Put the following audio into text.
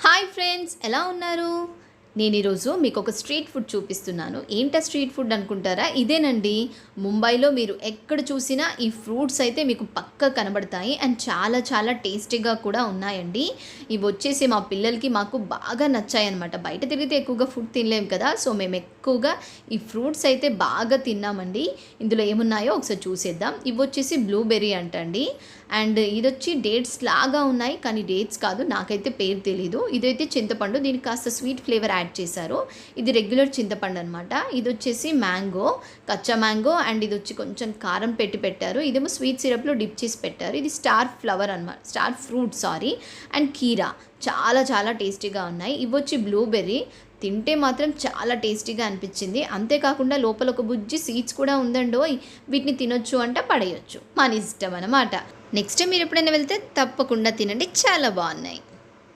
Hi friends, ఎలా ఉన్నారు? నేను ఈరోజు మీకు ఒక స్ట్రీట్ ఫుడ్ చూపిస్తున్నాను. ఏంటా స్ట్రీట్ ఫుడ్ అనుకుంటారా? ఇదేనండి. ముంబైలో మీరు ఎక్కడ చూసినా ఈ ఫ్రూట్స్ అయితే మీకు పక్కా కనబడతాయి. అండ్ చాలా చాలా టేస్టీగా కూడా ఉన్నాయండి. ఇవి వచ్చేసి మా పిల్లలకి మాకు బాగా నచ్చాయన్నమాట. బయట తిరిగితే ఎక్కువగా ఫుడ్ తినలేము కదా, సో మేము ఎక్కువగా ఈ ఫ్రూట్స్ అయితే బాగా తిన్నామండి. ఇందులో ఏమున్నాయో ఒకసారి చూసేద్దాం. ఇవి వచ్చేసి బ్లూబెర్రీ అంటండి. అండ్ ఇది వచ్చి డేట్స్ లాగా ఉన్నాయి, కానీ డేట్స్ కాదు, నాకైతే పేరు తెలీదు. ఇదైతే చింతపండు, దీనికి కాస్త స్వీట్ ఫ్లేవర్ యాడ్ చేశారు. ఇది రెగ్యులర్ చింతపండు అనమాట. ఇది వచ్చేసి మ్యాంగో, కచ్చా మ్యాంగో. అండ్ ఇది వచ్చి కొంచెం కారం పెట్టారు. ఇదేమో స్వీట్ సిరప్లో డిప్ చేసి పెట్టారు. ఇది స్టార్ ఫ్లవర్ అనమాట, స్టార్ ఫ్రూట్ సారీ. అండ్ కీరా చాలా చాలా టేస్టీగా ఉన్నాయి. ఇవి వచ్చి బ్లూబెర్రీ, తింటే మాత్రం చాలా టేస్టీగా అనిపించింది. అంతేకాకుండా లోపల ఒక బుజ్జి సీడ్స్ కూడా ఉందండోయ్. వీటిని తినొచ్చు అంటే పడేయచ్చు, మన ఇష్టం అనమాట. నెక్స్ట్ మీరు ఎప్పుడైనా వెళ్తే తప్పకుండా తినండి, చాలా బాగున్నాయి.